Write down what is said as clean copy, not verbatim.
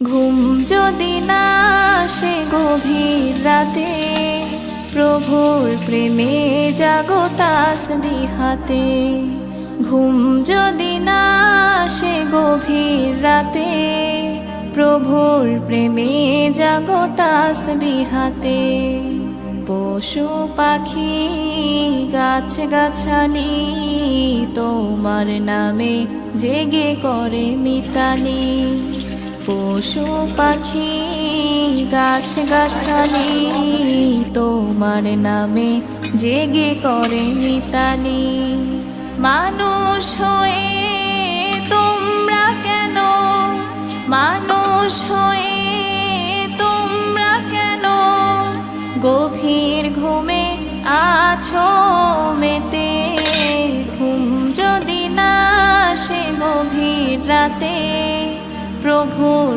ঘুম যদি না আসে গভীর রাতে, প্রভুর প্রেমে জাগো তাসবিহ হাতে। ঘুম যদি না আসে গভীর রাতে, প্রভুর প্রেমে জাগো তাসবিহ হাতে। পশু পাখি গাছ গাছালি তোমার নামে জেগে করে মিতালি। পশু পাখি গাছ গাছালি তোমার নামে জেগে করে মিতালি। মানুষ হয়ে তোমরা কেন, মানুষ হয়ে তোমরা কেন গভীর ঘুমে আছো মেতে। ঘুম যদি না আসে গভীর রাতে, প্রভুর